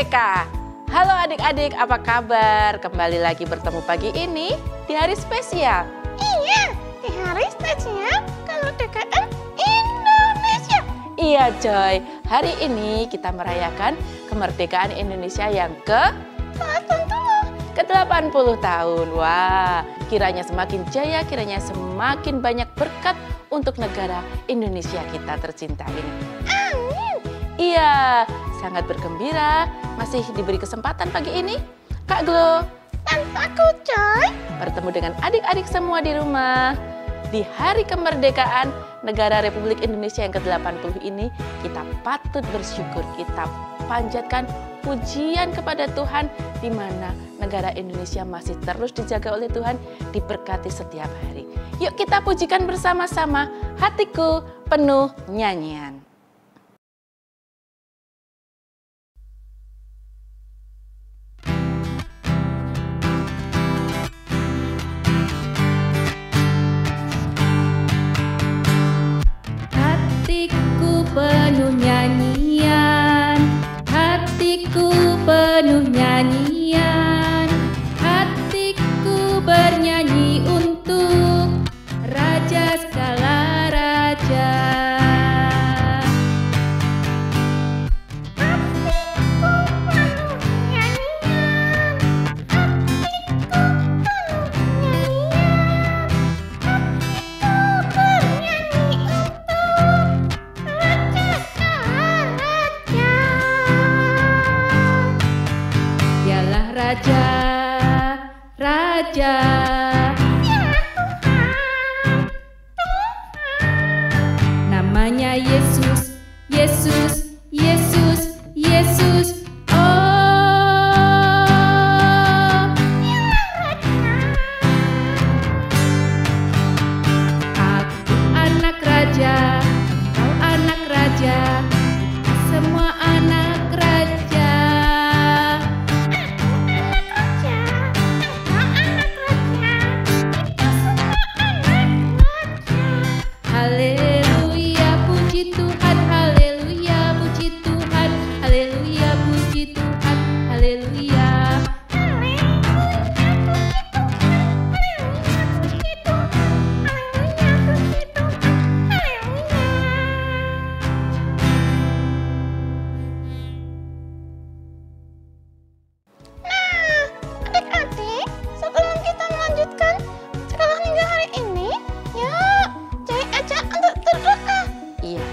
Merdeka. Halo adik-adik, apa kabar? Kembali lagi bertemu pagi ini di hari spesial. Iya, di hari spesial kemerdekaan Indonesia. Iya Joy, hari ini kita merayakan kemerdekaan Indonesia yang ke-80 tahun. Wah, kiranya semakin jaya, kiranya semakin banyak berkat untuk negara Indonesia kita tercinta ini. Amin. Iya, sangat bergembira masih diberi kesempatan pagi ini. Kak Glo, Tanpaku Joy, bertemu dengan adik-adik semua di rumah. Di hari kemerdekaan negara Republik Indonesia yang ke-80 ini, kita patut bersyukur, kita panjatkan pujian kepada Tuhan di mana negara Indonesia masih terus dijaga oleh Tuhan, diberkati setiap hari. Yuk kita pujikan bersama-sama, hatiku penuh nyanyian. Hatiku penuh nyanyian, hatiku penuh nyanyian, hatiku bernyanyi untuk Raja segala raja. Dialah Raja, Raja. Namanya Yesus, Yesus, Yesus, Yesus. Oh, aku anak raja, kau anak raja, semua anak raja. Haleluya, puji Tuhan, haleluya, puji Tuhan, haleluya, puji Tuhan, haleluya. Adik-adik, sebelum kita melanjutkan sekolah minggu hari ini, yuk Joy ajak untuk berdoa. Iya,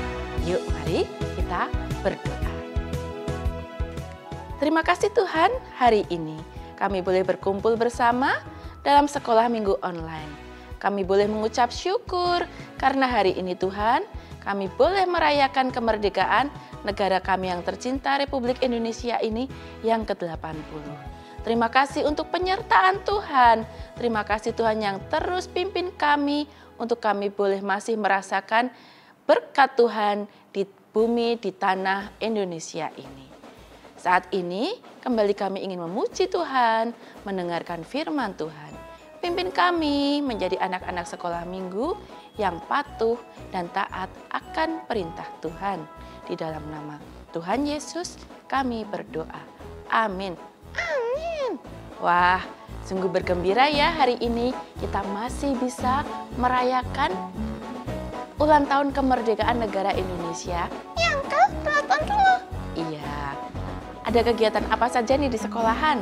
yuk mari kita berdoa. Terima kasih Tuhan, hari ini kami boleh berkumpul bersama dalam sekolah minggu online. Kami boleh mengucap syukur karena hari ini Tuhan, kami boleh merayakan kemerdekaan negara kami yang tercinta Republik Indonesia ini yang ke-80. Terima kasih untuk penyertaan Tuhan. Terima kasih Tuhan yang terus pimpin kami untuk kami boleh masih merasakan berkat Tuhan di bumi, di tanah Indonesia ini. Saat ini kembali kami ingin memuji Tuhan, mendengarkan firman Tuhan. Pimpin kami menjadi anak-anak sekolah minggu yang patuh dan taat akan perintah Tuhan. Di dalam nama Tuhan Yesus kami berdoa. Amin. Amin. Wah, sungguh bergembira ya hari ini kita masih bisa merayakan ulang tahun kemerdekaan negara Indonesia. Yang ke-80. Iya, ada kegiatan apa saja nih di sekolahan?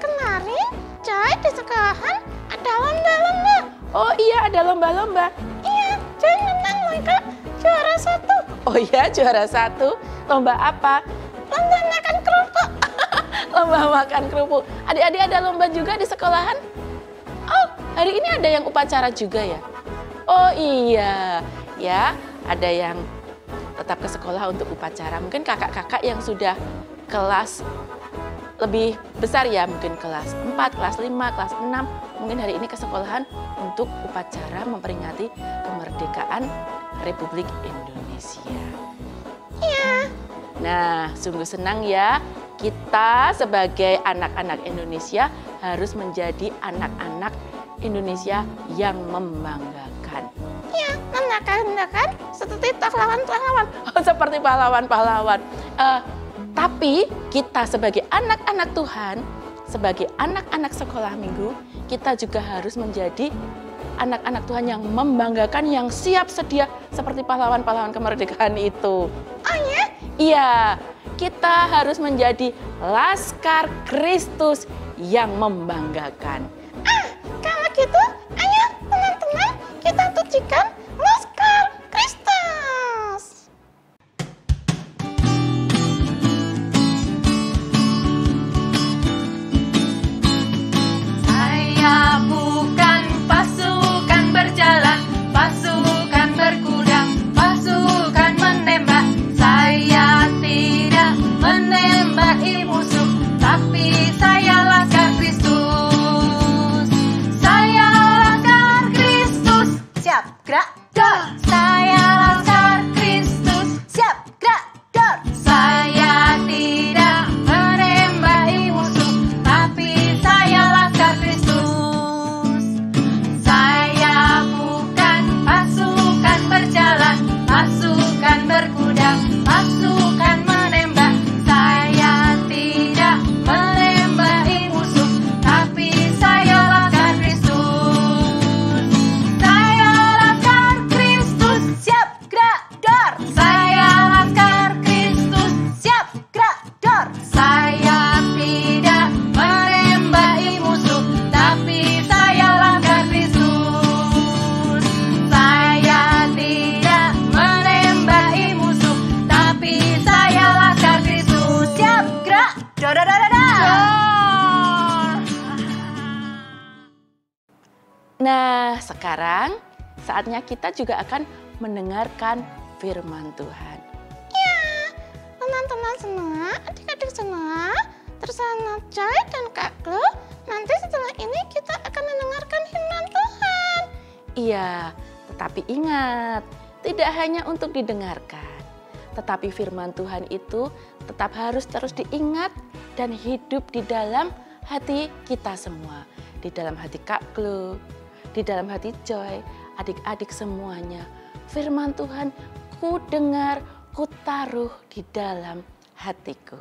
Kemarin Joy di sekolahan ada lomba-lomba. Oh iya, ada lomba-lomba. Iya, Joy menang loh Kak, juara 1. Oh iya, juara 1. Lomba apa? Lomba makan kerupuk. Lomba makan kerupuk. Adik-adik ada lomba juga di sekolahan? Oh, hari ini ada yang upacara juga ya? Oh iya, ya ada yang tetap ke sekolah untuk upacara. Mungkin kakak-kakak yang sudah kelas lebih besar ya, mungkin kelas 4, kelas 5, kelas 6. Mungkin hari ini ke sekolahan untuk upacara memperingati kemerdekaan Republik Indonesia. Iya. Nah, sungguh senang ya kita sebagai anak-anak Indonesia harus menjadi anak-anak Indonesia yang membanggakan. Iya, membanggakan seperti pahlawan-pahlawan. Oh, seperti pahlawan-pahlawan. Tapi kita sebagai anak-anak Tuhan, sebagai anak-anak sekolah minggu, kita juga harus menjadi anak-anak Tuhan yang membanggakan, yang siap sedia seperti pahlawan-pahlawan kemerdekaan itu. Oh ya? Iya, kita harus menjadi Laskar Kristus yang membanggakan. Kalau gitu, ayo teman-teman kita tucikan Laskar Kristus. Saya bukan pasukan berjalan, pasukan berkuda, pasukan menembak. Saya tidak menembaki musuh, tapi saya Laskar Kristus. Saya Laskar Kristus. Siap, gerak, dor. Saya Laskar Kristus. Siap, gerak, dor. Saya tidak menembaki musuh, tapi saya Laskar Kristus. Saya bukan pasukan berjalan, pasukan berkuda, pasukan menembak. Saya tidak menembaki musuh, tapi saya Laskar Kristus. Saya Laskar Kristus. Siap, gerak, dor. Saya Laskar Kristus. Siap, gerak, dor. Saya tidak menembaki musuh, tapi saya Laskar Kristus. Saya tidak menembaki musuh, tapi saya Laskar Kristus. Siap, gerak, dor, dor, dor, dor. Nah, sekarang saatnya kita juga akan mendengarkan firman Tuhan. Ya, teman-teman semua, adik-adik semua, tersana Joy dan Kak Glo, nanti setelah ini kita akan mendengarkan firman Tuhan. Iya, tetapi ingat, tidak hanya untuk didengarkan, tetapi firman Tuhan itu tetap harus terus diingat dan hidup di dalam hati kita semua. Di dalam hati Kak Glo, di dalam hati Joy, adik-adik semuanya. Firman Tuhan ku dengar, ku taruh di dalam hatiku.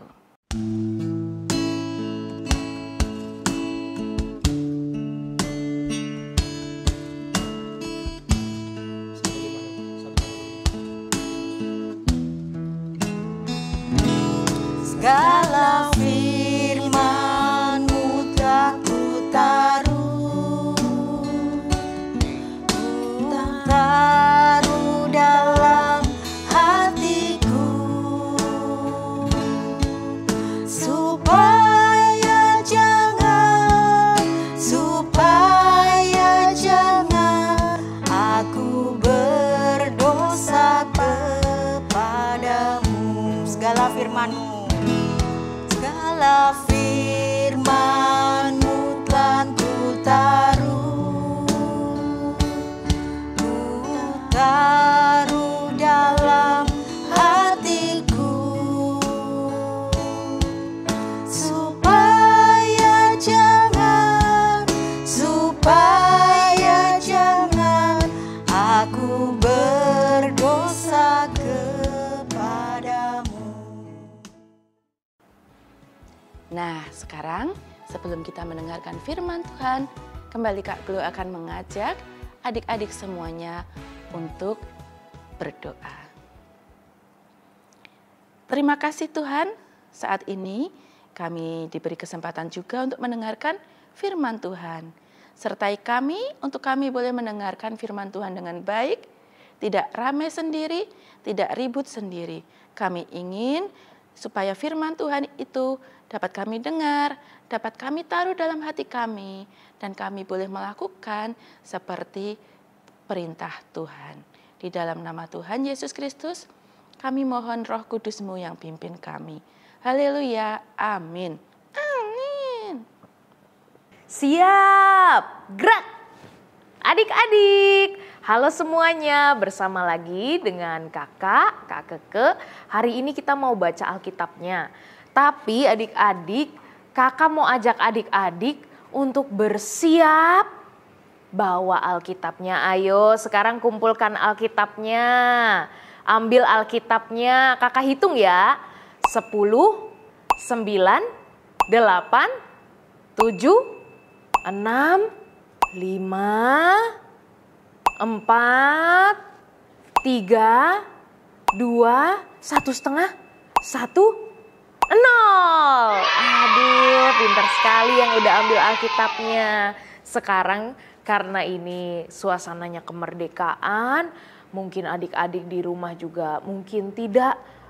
Segala firman-Mu telah ku taruh dalam hatiku, supaya jangan aku berdosa kepadamu. Segala firman-Mu telah ku taruh dalam hatiku, supaya jangan aku berdosa kepadamu. Nah, sekarang sebelum kita mendengarkan firman Tuhan, kembali Kak Glo akan mengajak adik-adik semuanya untuk berdoa. Terima kasih Tuhan, saat ini kami diberi kesempatan juga untuk mendengarkan firman Tuhan. Sertai kami untuk kami boleh mendengarkan firman Tuhan dengan baik, tidak ramai sendiri, tidak ribut sendiri. Kami ingin supaya firman Tuhan itu dapat kami dengar, dapat kami taruh dalam hati kami, dan kami boleh melakukan seperti perintah Tuhan. Di dalam nama Tuhan Yesus Kristus, kami mohon Roh Kudus-Mu yang pimpin kami. Haleluya, amin. Amin. Siap, gerak. Adik-adik, halo semuanya, bersama lagi dengan Kak Keke. Hari ini kita mau baca Alkitabnya. Tapi adik-adik, Kakak mau ajak adik-adik untuk bersiap bawa Alkitabnya. Ayo sekarang kumpulkan Alkitabnya. Ambil Alkitabnya, Kakak hitung ya. 10, 9, 8, 7, 6, 5, 4, 3, 2, 1,5, 1, 0. Aduh, pintar sekali yang udah ambil Alkitabnya. Sekarang karena ini suasananya kemerdekaan, mungkin adik-adik di rumah juga mungkin tidak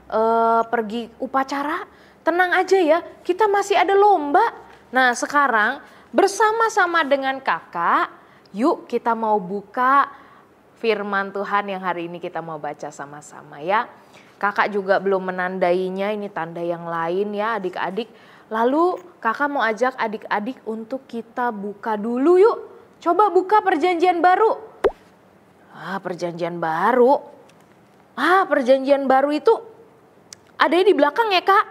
pergi upacara. Tenang aja ya, kita masih ada lomba. Nah, sekarang bersama-sama dengan kakak, yuk kita mau buka firman Tuhan yang hari ini kita mau baca sama-sama ya. Kakak juga belum menandainya, ini tanda yang lain ya adik-adik. Lalu kakak mau ajak adik-adik untuk kita buka dulu yuk. Coba buka perjanjian baru. Perjanjian baru. Perjanjian baru itu ada di belakang ya kak?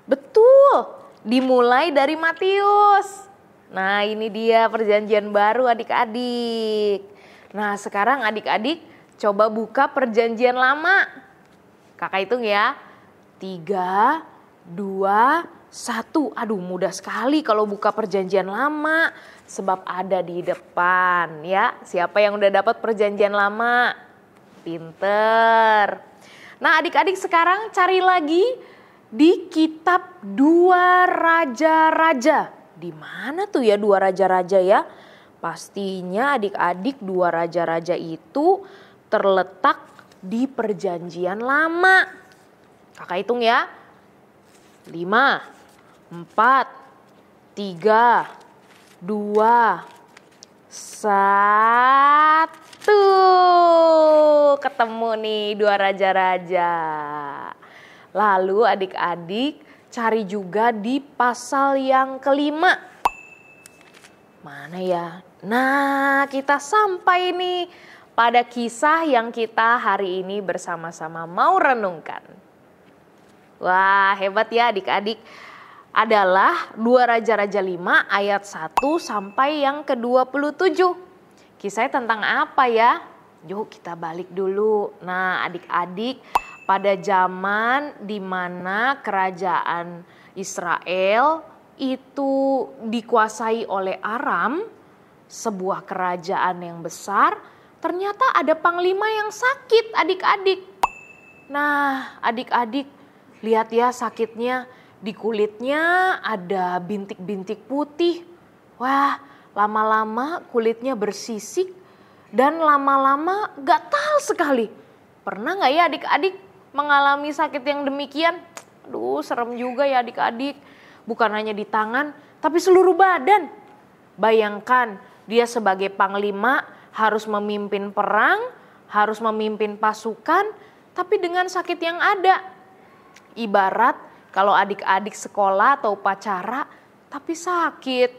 Betul, dimulai dari Matius. Nah ini dia perjanjian baru adik-adik. Nah sekarang adik-adik coba buka perjanjian lama. Kakak hitung ya, 3, 2, 1. Aduh mudah sekali kalau buka perjanjian lama. Sebab ada di depan ya. Siapa yang udah dapat perjanjian lama? Pinter. Nah adik-adik sekarang cari lagi di kitab 2 Raja-Raja. Di mana tuh ya 2 Raja-Raja ya? Pastinya adik-adik 2 Raja-Raja itu terletak di perjanjian lama. Kakak hitung ya. 5, 4, 3, 2, 1. Ketemu nih 2 raja-raja. Lalu adik-adik cari juga di pasal yang kelima. Mana ya? Nah kita sampai nih pada kisah yang kita hari ini bersama-sama mau renungkan. Wah hebat ya adik-adik. Adalah 2 Raja-Raja 5 ayat 1 sampai yang ke-27. Kisahnya tentang apa ya? Yuk kita balik dulu. Nah adik-adik pada zaman di mana kerajaan Israel itu dikuasai oleh Aram, sebuah kerajaan yang besar. Ternyata ada panglima yang sakit adik-adik. Nah adik-adik lihat ya sakitnya, di kulitnya ada bintik-bintik putih. Wah lama-lama kulitnya bersisik dan lama-lama gatal sekali. Pernah gak ya adik-adik mengalami sakit yang demikian? Aduh serem juga ya adik-adik. Bukan hanya di tangan tapi seluruh badan. Bayangkan dia sebagai panglima harus memimpin perang, harus memimpin pasukan, tapi dengan sakit yang ada. Ibarat kalau adik-adik sekolah atau upacara, tapi sakit.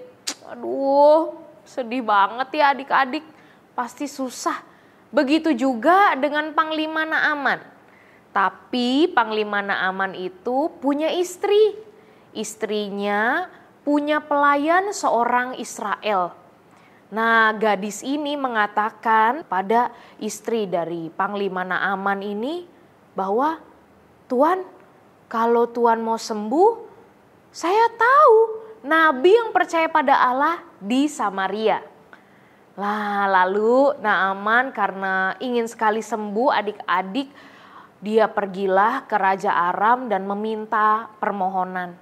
Aduh, sedih banget ya adik-adik. Pasti susah. Begitu juga dengan Panglima Naaman. Tapi Panglima Naaman itu punya istri. Istrinya punya pelayan seorang Israel. Nah, gadis ini mengatakan pada istri dari Panglima Naaman ini bahwa, "Tuan, kalau Tuan mau sembuh, saya tahu nabi yang percaya pada Allah di Samaria." Lalu Naaman karena ingin sekali sembuh adik-adik, dia pergilah ke Raja Aram dan meminta permohonan.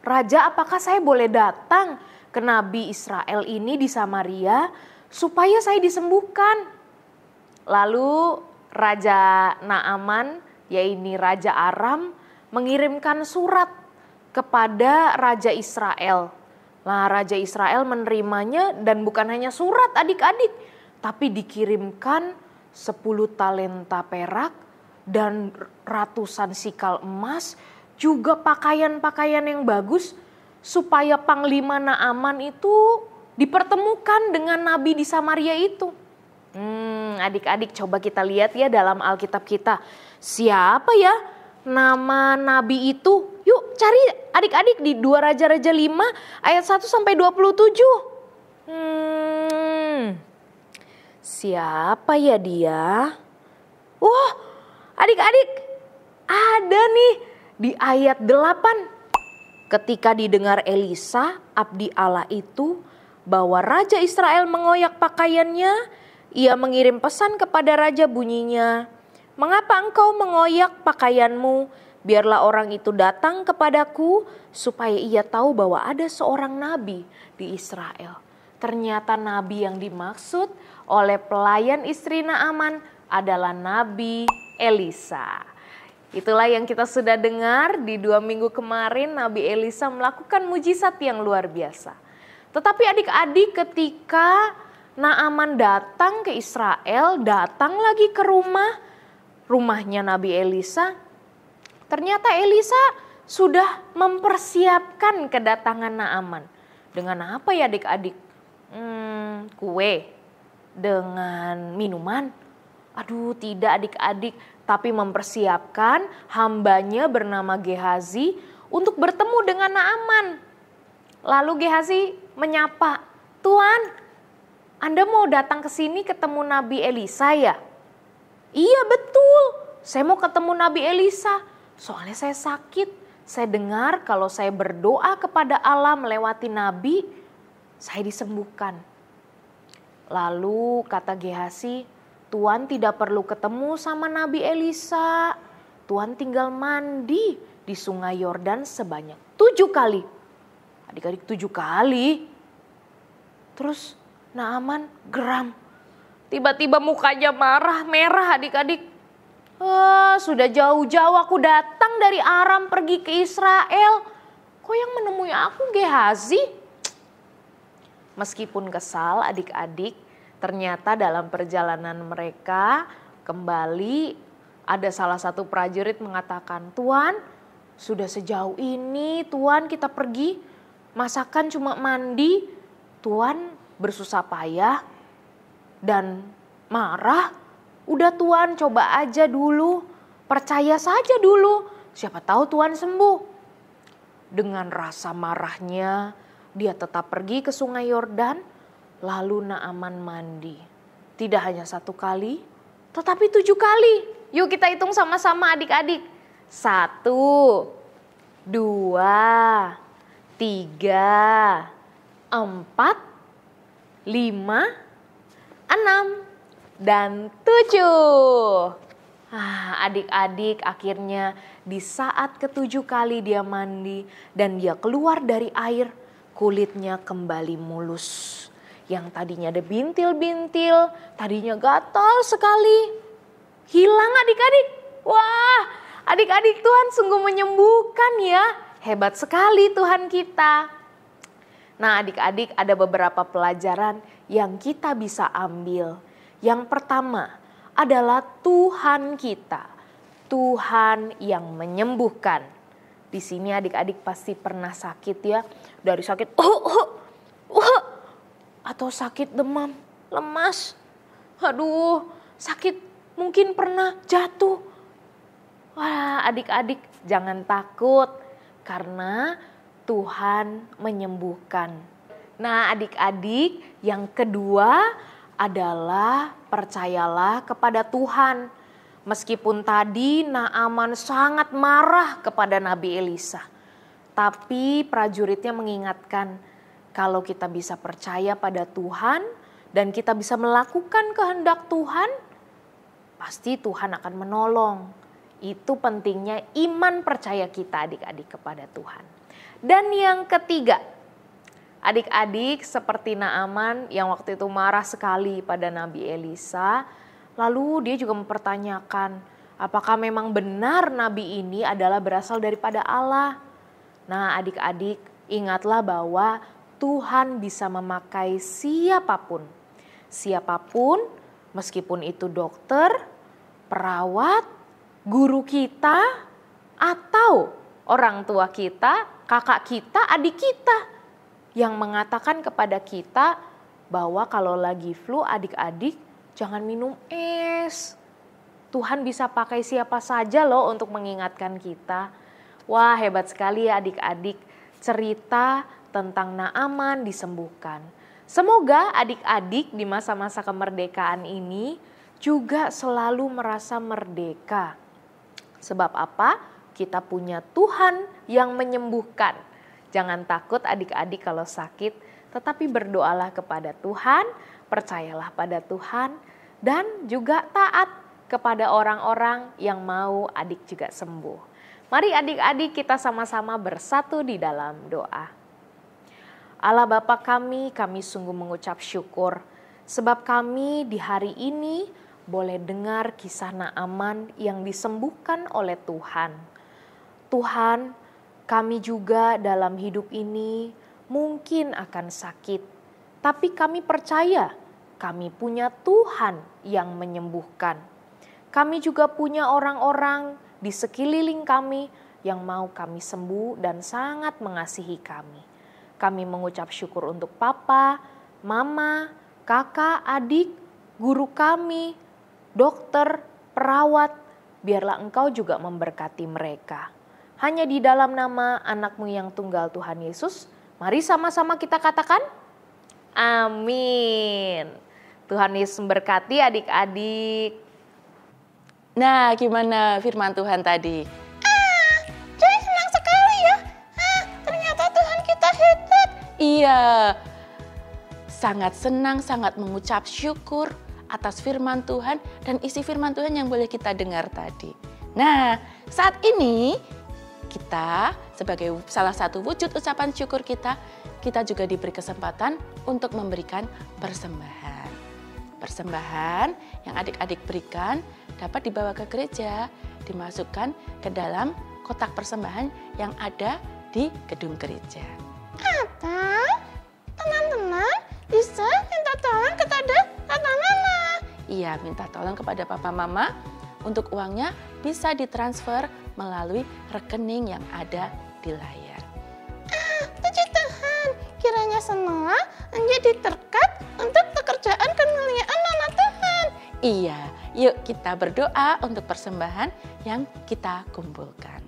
"Raja, apakah saya boleh datang ke Nabi Israel ini di Samaria supaya saya disembuhkan?" Lalu Raja Naaman, yaitu Raja Aram, mengirimkan surat kepada Raja Israel. Raja Israel menerimanya dan bukan hanya surat adik-adik, tapi dikirimkan 10 talenta perak dan ratusan sikal emas, juga pakaian-pakaian yang bagus, supaya Panglima Naaman itu dipertemukan dengan nabi di Samaria itu. Adik-adik coba kita lihat ya dalam Alkitab kita. Siapa ya nama nabi itu? Yuk cari adik-adik di 2 Raja-Raja 5 ayat 1 sampai 27. Siapa ya dia? Wah, adik-adik ada nih di ayat 8. Ketika didengar Elisa, abdi Allah itu, bahwa Raja Israel mengoyak pakaiannya, ia mengirim pesan kepada raja bunyinya, "Mengapa engkau mengoyak pakaianmu? Biarlah orang itu datang kepadaku supaya ia tahu bahwa ada seorang nabi di Israel." Ternyata nabi yang dimaksud oleh pelayan istri Naaman adalah Nabi Elisa. Itulah yang kita sudah dengar di 2 minggu kemarin, Nabi Elisa melakukan mujizat yang luar biasa. Tetapi adik-adik, ketika Naaman datang ke Israel, datang lagi ke rumahnya Nabi Elisa, ternyata Elisa sudah mempersiapkan kedatangan Naaman. Dengan apa ya adik-adik? Kue, dengan minuman. Aduh, tidak adik-adik, tapi mempersiapkan hambanya bernama Gehazi untuk bertemu dengan Naaman. Lalu Gehazi menyapa, "Tuan, Anda mau datang ke sini ketemu Nabi Elisa ya?" "Iya betul, saya mau ketemu Nabi Elisa, soalnya saya sakit. Saya dengar kalau saya berdoa kepada Allah melewati Nabi, saya disembuhkan." Lalu kata Gehazi, "Tuan tidak perlu ketemu sama Nabi Elisa. Tuan tinggal mandi di sungai Yordan sebanyak 7 kali. Adik-adik, 7 kali. Terus Naaman geram. Tiba-tiba mukanya merah adik-adik. Sudah jauh-jauh aku datang dari Aram pergi ke Israel. Kok yang menemui aku Gehazi? Meskipun kesal adik-adik, ternyata dalam perjalanan mereka kembali ada salah satu prajurit mengatakan, "Tuan, sudah sejauh ini Tuan kita pergi, masakan cuma mandi, Tuan bersusah payah dan marah. Udah Tuan coba aja dulu, percaya saja dulu, siapa tahu Tuan sembuh." Dengan rasa marahnya, dia tetap pergi ke sungai Yordan, lalu Naaman mandi. Tidak hanya 1 kali, tetapi 7 kali. Yuk kita hitung sama-sama adik-adik. 1, 2, 3, 4, 5, 6, dan 7. Adik-adik, akhirnya di saat ke-7 kali dia mandi dan dia keluar dari air, kulitnya kembali mulus. Yang tadinya ada bintil-bintil, tadinya gatal sekali, hilang adik-adik. Wah, adik-adik, Tuhan sungguh menyembuhkan ya. Hebat sekali Tuhan kita. Nah adik-adik, ada beberapa pelajaran yang kita bisa ambil. Yang pertama adalah Tuhan kita, Tuhan yang menyembuhkan. Di sini adik-adik pasti pernah sakit ya, dari sakit atau sakit demam, lemas. Aduh, sakit mungkin pernah jatuh. Wah, adik-adik jangan takut karena Tuhan menyembuhkan. Nah, adik-adik, yang kedua adalah percayalah kepada Tuhan. Meskipun tadi Naaman sangat marah kepada Nabi Elisa, tapi prajuritnya mengingatkan kalau kita bisa percaya pada Tuhan dan kita bisa melakukan kehendak Tuhan, pasti Tuhan akan menolong. Itu pentingnya iman percaya kita adik-adik kepada Tuhan. Dan yang ketiga, adik-adik seperti Naaman yang waktu itu marah sekali pada Nabi Elisa, lalu dia juga mempertanyakan apakah memang benar nabi ini adalah berasal daripada Allah. Nah adik-adik, ingatlah bahwa Tuhan bisa memakai siapapun. Siapapun, meskipun itu dokter, perawat, guru kita, atau orang tua kita, kakak kita, adik kita, yang mengatakan kepada kita bahwa kalau lagi flu adik-adik jangan minum es. Tuhan bisa pakai siapa saja loh untuk mengingatkan kita. Wah, hebat sekali ya adik-adik, cerita tentang Naaman disembuhkan. Semoga adik-adik di masa-masa kemerdekaan ini juga selalu merasa merdeka. Sebab apa? kita punya Tuhan yang menyembuhkan. Jangan takut adik-adik kalau sakit, tetapi berdoalah kepada Tuhan, percayalah pada Tuhan, dan juga taat kepada orang-orang yang mau adik juga sembuh. Mari adik-adik kita sama-sama bersatu di dalam doa. Allah Bapa kami sungguh mengucap syukur sebab kami di hari ini boleh dengar kisah Naaman yang disembuhkan oleh Tuhan. Tuhan, kami juga dalam hidup ini mungkin akan sakit, tapi kami percaya kami punya Tuhan yang menyembuhkan. Kami juga punya orang-orang di sekeliling kami yang mau kami sembuh dan sangat mengasihi kami. Kami mengucap syukur untuk Papa, Mama, Kakak, adik, guru kami, dokter, perawat, biarlah Engkau juga memberkati mereka. Hanya di dalam nama anak-Mu yang tunggal Tuhan Yesus, mari sama-sama kita katakan, amin. Tuhan Yesus memberkati adik-adik. Nah, gimana firman Tuhan tadi? Joy senang sekali ya. Ternyata Tuhan kita hebat. Iya, sangat senang, sangat mengucap syukur atas firman Tuhan dan isi firman Tuhan yang boleh kita dengar tadi. Nah, saat ini kita sebagai salah satu wujud ucapan syukur kita juga diberi kesempatan untuk memberikan persembahan. Persembahan yang adik-adik berikan dapat dibawa ke gereja, dimasukkan ke dalam kotak persembahan yang ada di gedung gereja. Atau teman-teman bisa minta tolong kepada Papa Mama. Iya, minta tolong kepada Papa Mama untuk uangnya bisa ditransfer melalui rekening yang ada di layar. Puji Tuhan, kiranya semua menjadi berkat untuk pekerjaan kemuliaan nama Tuhan. Iya, yuk kita berdoa untuk persembahan yang kita kumpulkan.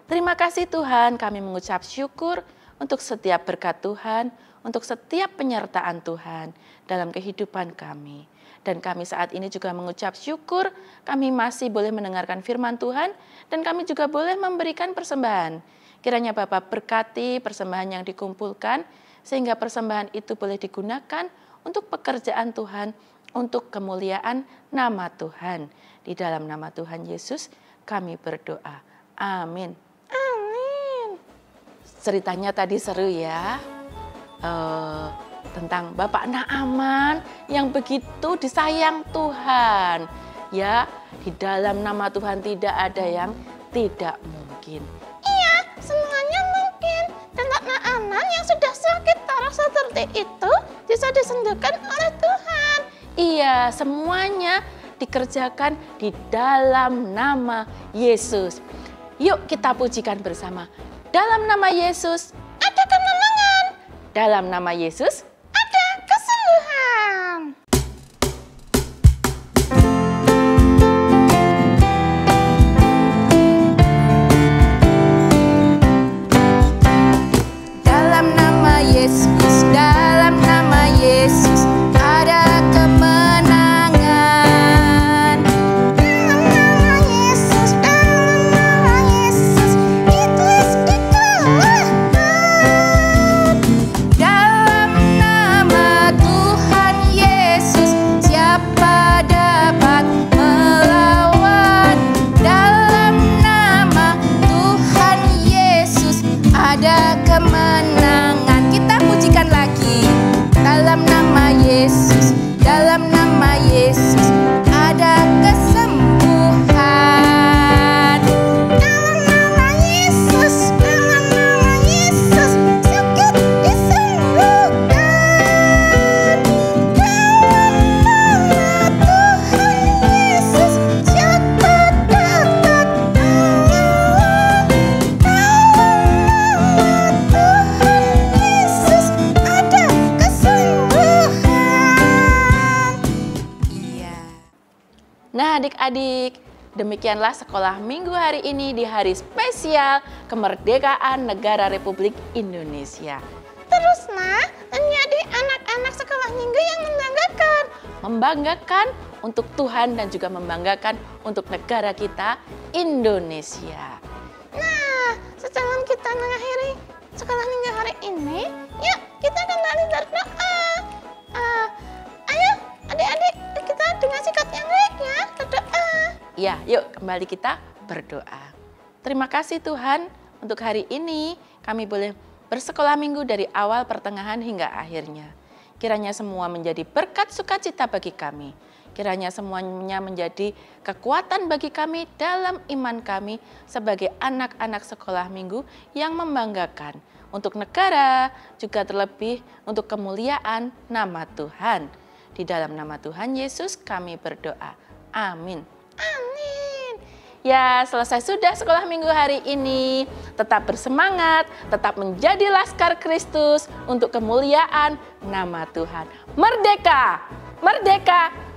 Terima kasih Tuhan, kami mengucap syukur untuk setiap berkat Tuhan, untuk setiap penyertaan Tuhan dalam kehidupan kami. Dan kami saat ini juga mengucap syukur kami masih boleh mendengarkan firman Tuhan dan kami juga boleh memberikan persembahan. Kiranya Bapak berkati persembahan yang dikumpulkan sehingga persembahan itu boleh digunakan untuk pekerjaan Tuhan, untuk kemuliaan nama Tuhan. Di dalam nama Tuhan Yesus kami berdoa. Amin. Amin. Ceritanya tadi seru ya. Tentang Bapak Naaman yang begitu disayang Tuhan. Ya, di dalam nama Tuhan tidak ada yang tidak mungkin. Iya, semuanya mungkin. Tentang Naaman yang sudah sakit parah seperti itu bisa disembuhkan oleh Tuhan. Iya, semuanya dikerjakan di dalam nama Yesus. Yuk kita pujikan bersama. Dalam nama Yesus Ada kemenangan, dalam nama Yesus ada kesembuhan. Dalam nama Yesus, dalam nama Yesus ada kemenangan. Dalam nama Yesus, iblis dikalahkan. Dalam nama Tuhan Yesus siapa dapat melawan? Dalam nama Tuhan Yesus ada kemenangan. Kita pujikan lagi. Dalam nama Yesus, dalam nama Yesus ada kesembuhan. Dalam nama Yesus, sakit disembuhkan. Dalam nama Tuhan Yesus, siapa dapat melawan? Dalam nama Tuhan Yesus ada kesembuhan. Iya. Nah adik-adik, demikianlah sekolah minggu hari ini di hari spesial kemerdekaan negara Republik Indonesia. Terus menjadi anak-anak sekolah minggu yang membanggakan. Membanggakan untuk Tuhan dan juga membanggakan untuk negara kita Indonesia. Nah, sebelum kita mengakhiri sekolah minggu hari ini, yuk kita kembali berdoa. Ayo adik-adik, kita dengan sikap yang baik ya, berdoa. Ya, yuk kembali kita berdoa. Terima kasih Tuhan untuk hari ini kami boleh bersekolah minggu dari awal, pertengahan hingga akhirnya. Kiranya semua menjadi berkat sukacita bagi kami. Kiranya semuanya menjadi kekuatan bagi kami dalam iman kami sebagai anak-anak sekolah minggu yang membanggakan untuk negara, juga terlebih untuk kemuliaan nama Tuhan. Di dalam nama Tuhan Yesus kami berdoa. Amin. Amin. Ya, selesai sudah sekolah minggu hari ini. Tetap bersemangat, tetap menjadi laskar Kristus untuk kemuliaan nama Tuhan. Merdeka! Merdeka!